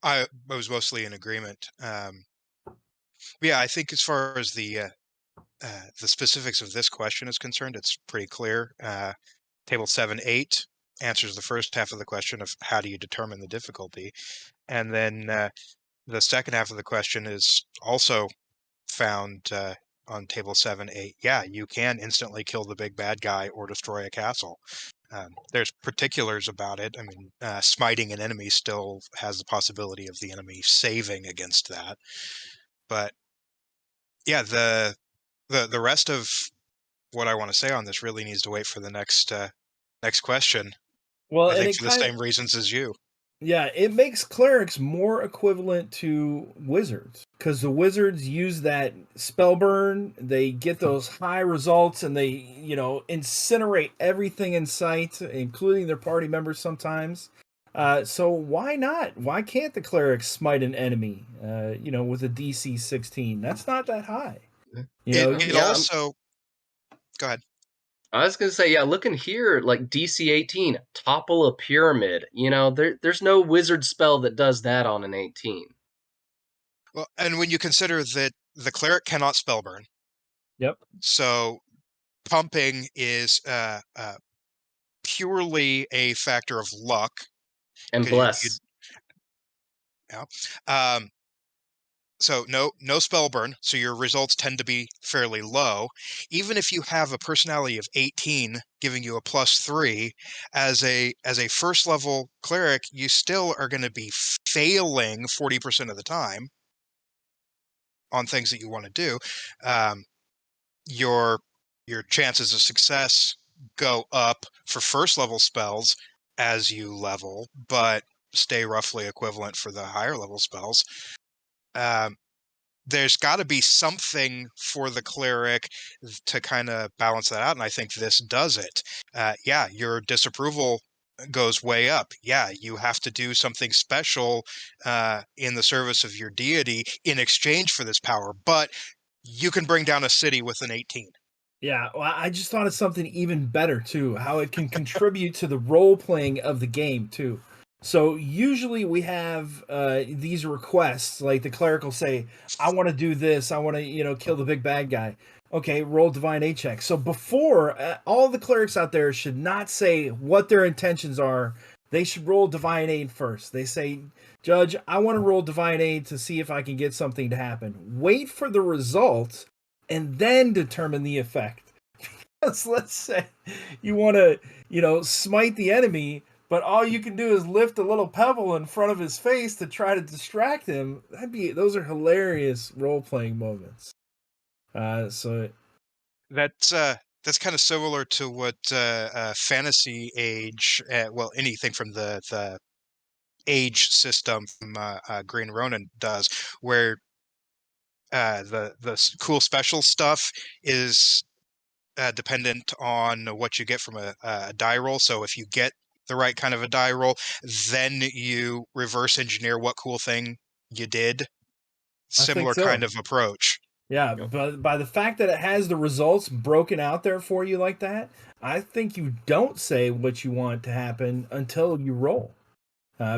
I was mostly in agreement. Yeah, I think as far as the specifics of this question is concerned, it's pretty clear. Table 7, 8 answers the first half of the question of how do you determine the difficulty, and then the second half of the question is also found on table 7, 8. Yeah, you can instantly kill the big bad guy or destroy a castle. There's particulars about it. I mean, smiting an enemy still has the possibility of the enemy saving against that. But yeah, the rest of what I want to say on this really needs to wait for the next question. Well, I and think it for the same reasons as you. Yeah, it makes clerics more equivalent to wizards because the wizards use that spell burn. They get those high results and they, incinerate everything in sight, including their party members sometimes. So why not? Why can't the cleric smite an enemy, with a DC 16? That's not that high. It also... Go ahead. I was going to say, yeah, looking here, like DC 18, topple a pyramid. There's no wizard spell that does that on an 18. Well, and when you consider that the cleric cannot spell burn. Yep. So pumping is purely a factor of luck. And bless. So no spell burn, so your results tend to be fairly low. Even if you have a personality of 18 giving you a +3, as a first level cleric, you still are going to be failing 40% of the time on things that you want to do. Your chances of success go up for first level spells as you level, but stay roughly equivalent for the higher level spells. There's got to be something for the cleric to kind of balance that out, and I think this does it. Yeah, your disapproval goes way up. Yeah, you have to do something special in the service of your deity in exchange for this power, but you can bring down a city with an 18. Yeah, well, I just thought of something even better too, how it can contribute to the role playing of the game too. So usually we have these requests, like the cleric will say, "I want to do this. I want to, kill the big bad guy." Okay, roll divine aid check. So before all the clerics out there should not say what their intentions are. They should roll divine aid first. They say, "Judge, I want to roll divine aid to see if I can get something to happen." Wait for the result and then determine the effect. Let's say you want to, smite the enemy, but all you can do is lift a little pebble in front of his face to try to distract him. Those are hilarious role playing moments. So that's kind of similar to what Fantasy Age, well, anything from the age system from Green Ronin does, where the cool special stuff is dependent on what you get from a die roll. So if you get the right kind of a die roll, then you reverse engineer what cool thing you did. I think Similar so. kind of approach. Yeah, Yep. but by the fact that it has the results broken out there for you like that, I think you don't say what you want to happen until you roll.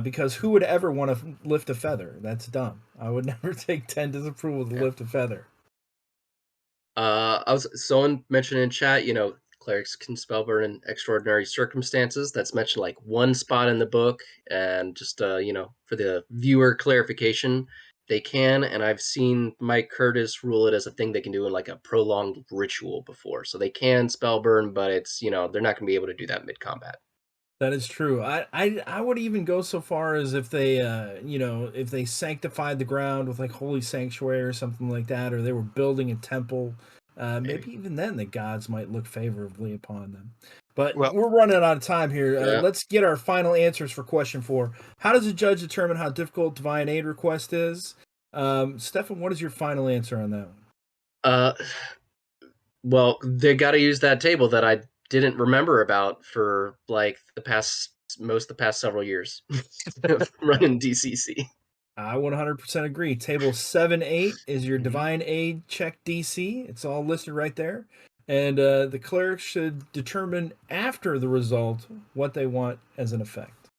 Because who would ever want to lift a feather? That's dumb. I would never take 10 disapproval to Yeah. lift a feather. Someone mentioned in chat, clerics can spell burn in extraordinary circumstances. That's mentioned like one spot in the book, and just for the viewer clarification, they can. And I've seen Mike Curtis rule it as a thing they can do in like a prolonged ritual before, so they can spell burn, but it's they're not going to be able to do that mid combat. That is true. I would even go so far as if they if they sanctified the ground with like holy sanctuary or something like that, or they were building a temple, maybe even then the gods might look favorably upon them. But Well, we're running out of time here. Yeah. Let's get our final answers for question 4. How does a judge determine how difficult divine aid request is? Stefan, what is your final answer on that one? Well, they got to use that table that I didn't remember about for like most of the past several years running DCC. I 100% agree. Table 7-8 is your Mhm. divine aid check DC. It's all listed right there. And the cleric should determine after the result what they want as an effect.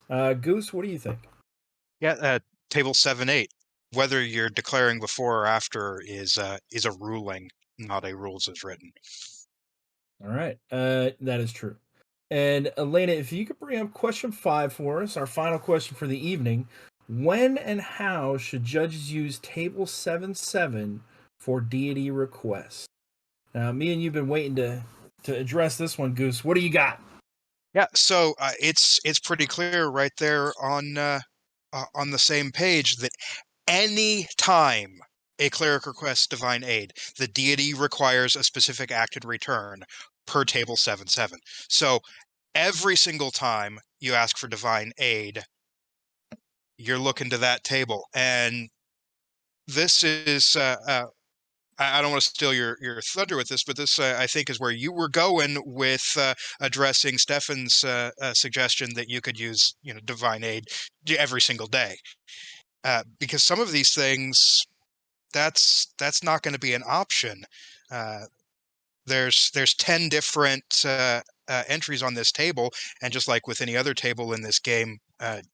Goose, what do you think? yeah, table 7-8. Whether you're declaring before or after is a ruling, not a rules as written. All right. That is true. And Elena, if you could bring up question 5 for us, our final question for the evening. When and how should judges use table 7-7 for deity requests? Now, me and you've been waiting to address this one, Goose. What do you got? Yeah, so it's pretty clear right there on the same page that any time a cleric requests divine aid, the deity requires a specific act in return per table 7-7. So every single time you ask for divine aid, you're looking to that table, and this is I don't want to steal your thunder with this, but this I think is where you were going with addressing Stefan's suggestion that you could use divine aid every single day, because some of these things that's not going to be an option. Uh, there's 10 different entries on this table, and just like with any other table in this game,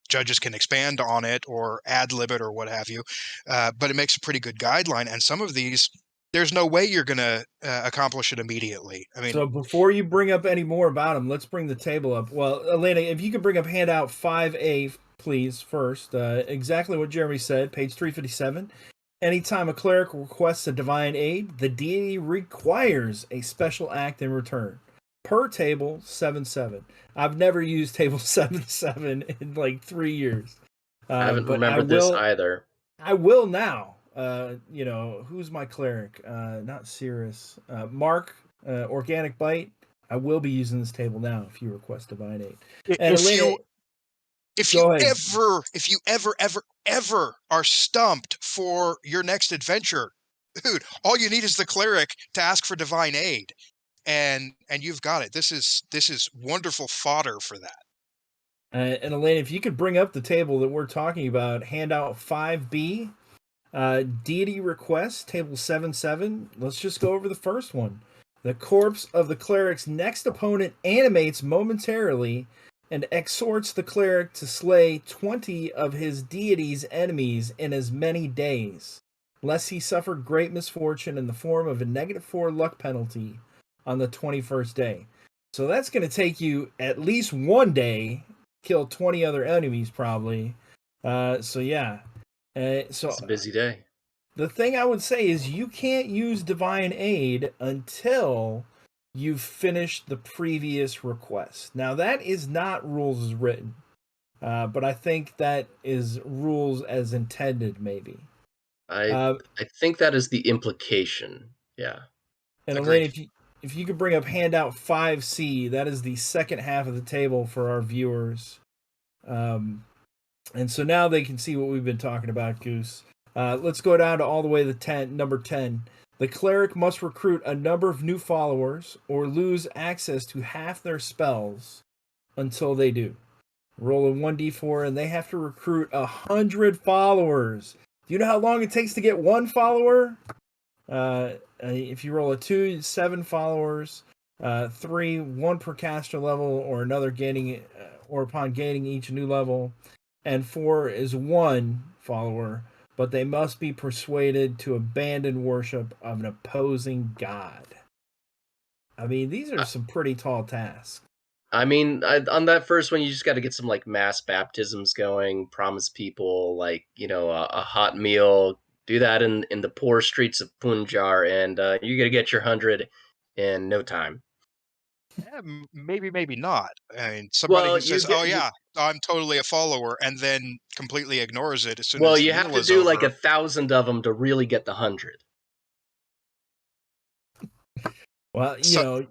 judges can expand on it or ad lib it or what have you, but it makes a pretty good guideline, and some of these there's no way you're going to accomplish it immediately. I mean, So before you bring up any more about them, let's bring the table up. Well, Elena, if you could bring up handout 5A, please, first. Exactly what Jeremy said, page 357. Anytime a cleric requests a divine aid, the deity requires a special act in return. Per table 7-7. I've never used table 7-7 in like 3 years. I haven't But remembered this either. I will now. Who's my cleric? Not Cirrus. Mark, Organic Bite. I will be using this table now if you request divine aid. And if Elena, you go ahead. if you ever are stumped for your next adventure, dude, all you need is the cleric to ask for divine aid, and you've got it. This is wonderful fodder for that. And Elena, if you could bring up the table that we're talking about, handout 5B, deity request, table 7-7. Let's just go over the first one. The corpse of the cleric's next opponent animates momentarily and exhorts the cleric to slay 20 of his deity's enemies in as many days, lest he suffer great misfortune in the form of a -4 luck penalty on the 21st day. So that's going to take you at least one day, kill 20 other enemies probably. So yeah. It's a busy day. The thing I would say is you can't use divine aid until you've finished the previous request. Now that is not rules as written, but I think that is rules as intended, maybe. I think that is the implication. Yeah. And Agreed. Elaine, if you could bring up handout 5C, that is the second half of the table for our viewers. And so now they can see what we've been talking about, Goose. Let's go down to all the way to number 10. The cleric must recruit a number of new followers or lose access to half their spells until they do. Roll a 1d4 and they have to recruit 100 followers. Do you know how long it takes to get one follower? If you roll a 2, 7 followers. 3, 1 per caster level, or another gaining, or upon gaining each new level. And 4 is 1 follower, but they must be persuaded to abandon worship of an opposing god. I mean, these are some pretty tall tasks. I mean, on that first one, you just got to get some like mass baptisms going, promise people like, a hot meal, do that in the poor streets of Punjar, and you're going to get your 100 in no time. Yeah, maybe not. I mean, somebody Well, who says, "Oh yeah, I'm totally a follower," and then completely ignores it as soon as the you have meal to is do like over. 1,000 of them to really get the 100. Well, So,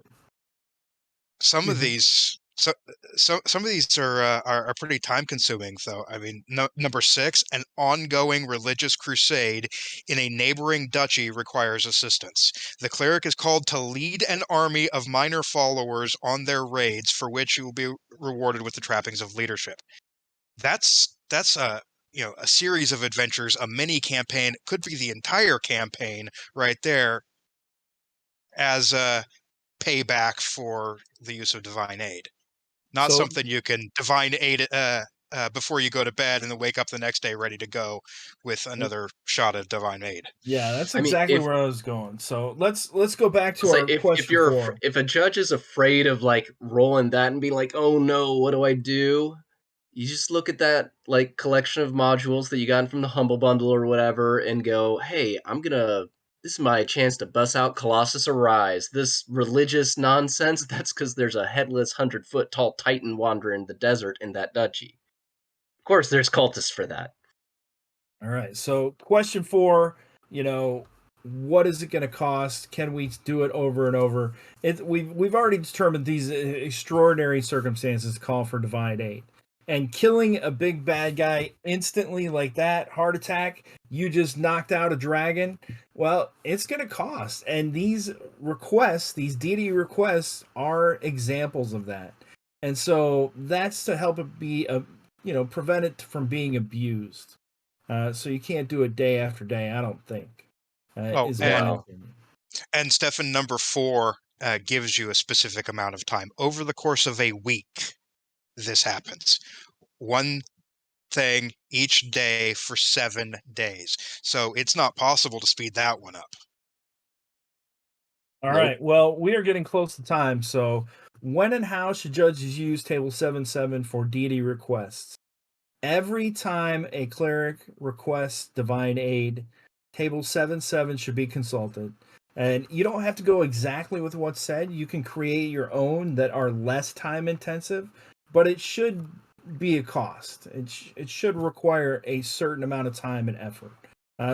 some of Mhm. these, some of these are pretty time consuming, though. I mean, number 6, an ongoing religious crusade in a neighboring duchy requires assistance. The cleric is called to lead an army of minor followers on their raids, for which he will be rewarded with the trappings of leadership. That's a series of adventures, a mini campaign, could be the entire campaign right there as a payback for the use of divine aid. Not So something you can divine aid before you go to bed and then wake up the next day ready to go with another shot of divine aid. yeah, that's I mean, exactly where I was going. So let's go back to our if question 4. if a judge is afraid of like rolling that and being like, "Oh no, what do I do?" You just look at that like collection of modules that you got from the Humble Bundle or whatever and go, "Hey, this is my chance to bust out Colossus Arise. This religious nonsense, that's because there's a headless 100-foot tall titan wandering the desert in that duchy. Of course, there's cultists for that." All right. So question 4, what is it going to cost? Can we do it over and over? We've already determined these extraordinary circumstances call for divine aid. And killing a big bad guy instantly like that, heart attack, you just knocked out a dragon, well, it's going to cost. And these requests, these deity requests are examples of that. And so that's to help it be prevent it from being abused. So you can't do it day after day, I don't think. Oh, Is my Wow. opinion. and Stefan, number 4 gives you a specific amount of time. Over the course of a week, this happens. One thing each day for 7 days. So it's not possible to speed that one up. All Nope. right. Well, we are getting close to time. So, when and how should judges use Table 7.7 for deity requests? Every time a cleric requests divine aid, Table 7.7 should be consulted. And you don't have to go exactly with what's said. You can create your own that are less time intensive, but it should be a cost. It should require a certain amount of time and effort.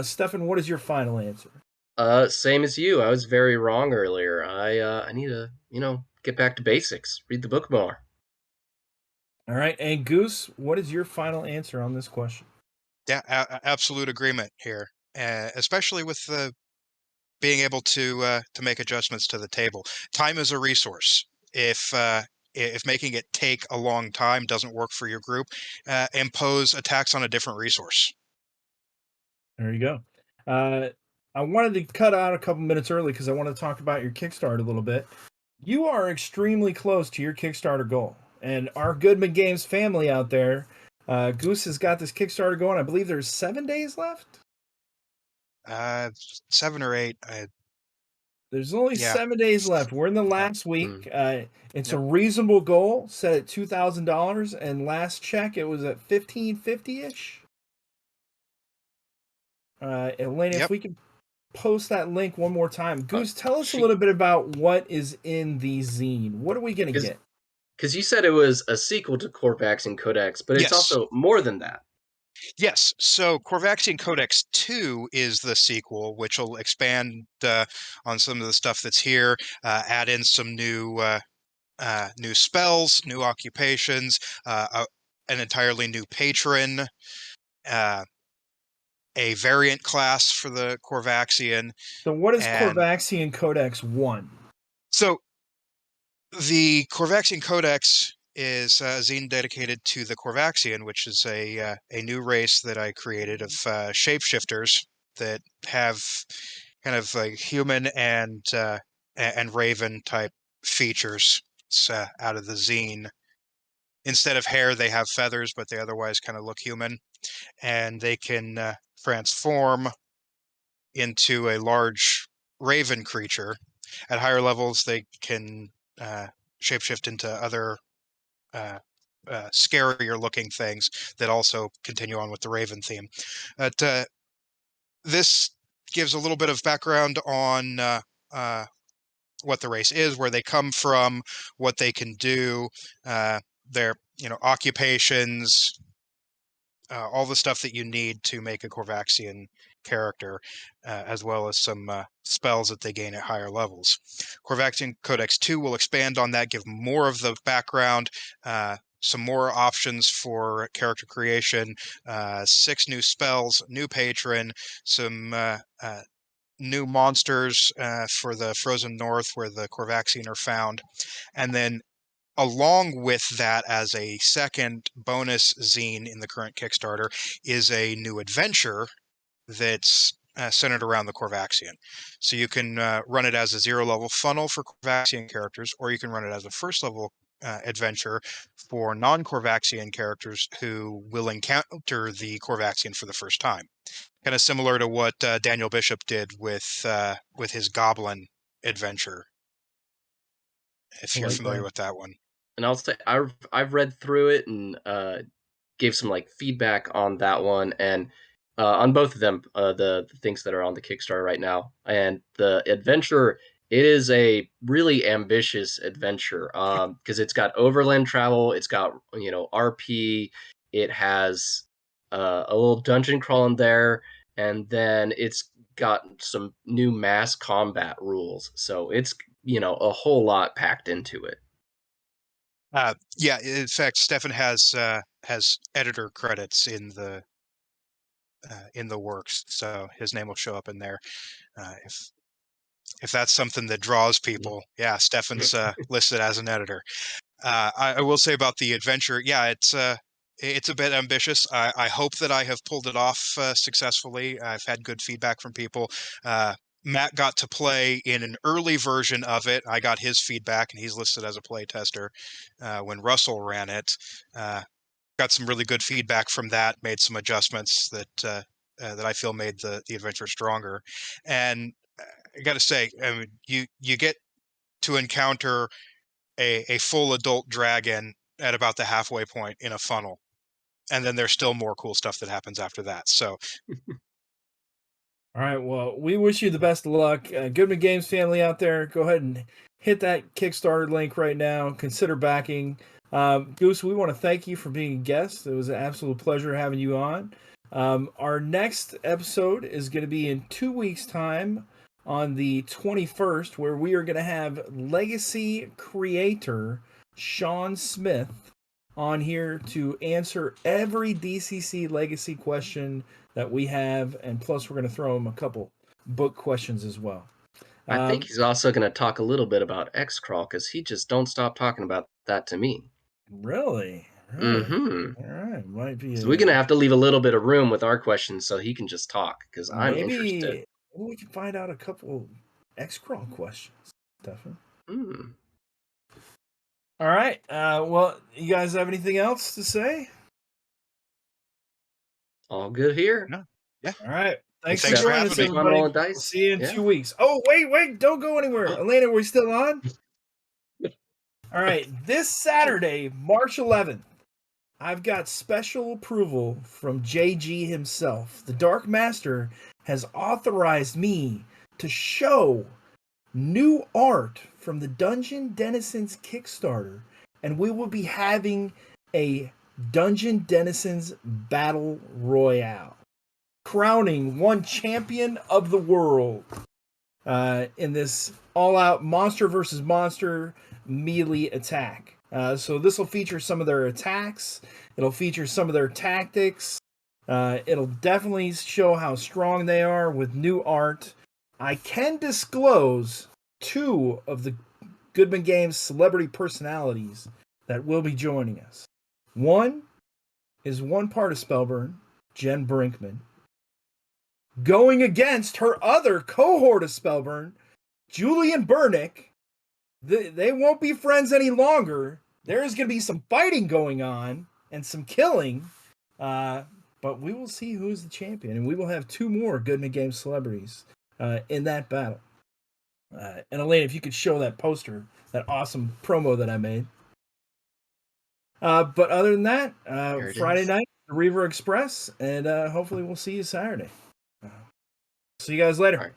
Stefan, what is your final answer? Same as you. I was very wrong earlier. I need to, get back to basics. Read the book more. All right. And Goose, what is your final answer on this question? Yeah, absolute agreement here, especially with the being able to make adjustments to the table. Time is a resource. If making it take a long time doesn't work for your group, impose a tax on a different resource. There you go. Uh, I wanted to cut out a couple minutes early because I want to talk about your Kickstarter a little bit. You are extremely close to your Kickstarter goal. And our Goodman Games family out there, Goose has got this Kickstarter going. I believe there's 7 days left. Uh, 7 or 8. There's only Yeah. 7 days left. We're in the Yeah. last week. It's a Yep. reasonable goal set at $2,000, and last check it was at 1550 ish. Elena, if Yep. we can post that link one more time. Uh, Goose, tell us a she, little bit about what is in the zine. What are we gonna get? because you said it was a sequel to Corvax and Codex, but it's Yes. also more than that. Yes. So Corvaxian Codex 2 is the sequel, which will expand on some of the stuff that's here, add in some new spells, new occupations, an entirely new patron, uh, a variant class for the Corvaxian. So what is And Corvaxian Codex 1? so the Corvaxian Codex is a zine dedicated to the Corvaxian, which is a new race that I created of shapeshifters that have kind of like human and raven type features. It's out of the zine. Instead of hair, they have feathers, but they otherwise kind of look human, and they can transform into a large raven creature. At higher levels, they can shapeshift into other scarier looking things that also continue on with the raven theme. But this gives a little bit of background on what the race is, where they come from, what they can do, their occupations, all the stuff that you need to make a Corvaxian character, as well as some spells that they gain at higher levels. Corvaxian Codex 2 will expand on that, give more of the background, some more options for character creation, 6 new spells, new patron, some new monsters for the Frozen North where the Corvaxian are found, and then along with that, as a second bonus zine in the current Kickstarter, is a new adventure that's centered around the Corvaxian. So you can run it as a 0-level funnel for Corvaxian characters, or you can run it as a first-level adventure for non-Corvaxian characters who will encounter the Corvaxian for the first time. Kind of similar to what Daniel Bishop did with his Goblin adventure, if you're familiar with that one. And I'll say I've read through it and gave some like feedback on that one, and on both of them, the things that are on the Kickstarter right now. And the adventure, it is a really ambitious adventure because it's got overland travel, it's got RP, it has a little dungeon crawl in there, and then it's got some new mass combat rules. So it's a whole lot packed into it. Yeah, in fact, Stefan has editor credits in the works, so his name will show up in there. If that's something that draws people, yeah, Stefan's listed as an editor. I will say about the adventure, yeah, it's a bit ambitious. I hope that I have pulled it off successfully. I've had good feedback from people. Matt got to play in an early version of it. I got his feedback, and he's listed as a play tester when Russell ran it. Got some really good feedback from that, made some adjustments that I feel made the adventure stronger. And I got to say, I mean, you get to encounter a full adult dragon at about the halfway point in a funnel. And then there's still more cool stuff that happens after that. So All right, well, we wish you the best of luck. Goodman Games family out there, go ahead and hit that Kickstarter link right now. Consider backing. Goose, we want to thank you for being a guest. It was an absolute pleasure having you on. Our next episode is going to be in 2 weeks' time on the 21st, where we are going to have legacy creator Sean Smith on here to answer every DCC legacy question that we have, and plus we're going to throw him a couple book questions as well. I think he's also going to talk a little bit about X-Crawl, because he just don't stop talking about that to me. Really? Mm-hmm. All right, might be. So we're going to have to leave a little bit of room with our questions so he can just talk, because I'm interested. Maybe we can find out a couple X-Crawl questions, Stefan. All right. Well, you guys have anything else to say? All good here. No. Yeah. All right. Thanks for joining us, everybody. We'll see you in 2 weeks. Oh, wait. Don't go anywhere. Elena, are we still on? All right. This Saturday, March 11th, I've got special approval from JG himself. The Dark Master has authorized me to show new art from the Dungeon Denizens Kickstarter, and we will be having a Dungeon Denizens Battle Royale, crowning one champion of the world in this all-out monster versus monster melee attack. So this will feature some of their attacks. It'll feature some of their tactics. It'll definitely show how strong they are with new art. I can disclose 2 of the Goodman Games celebrity personalities that will be joining us. One is one part of Spellburn, Jen Brinkman, going against her other cohort of Spellburn, Julian Burnick. They won't be friends any longer. There's going to be some fighting going on and some killing. But we will see who's the champion, and we will have 2 more Goodman Games celebrities in that battle. And Elaine, if you could show that poster, that awesome promo that I made. But other than that, Friday night, the Reaver Express, and hopefully we'll see you Saturday. See you guys later. All right.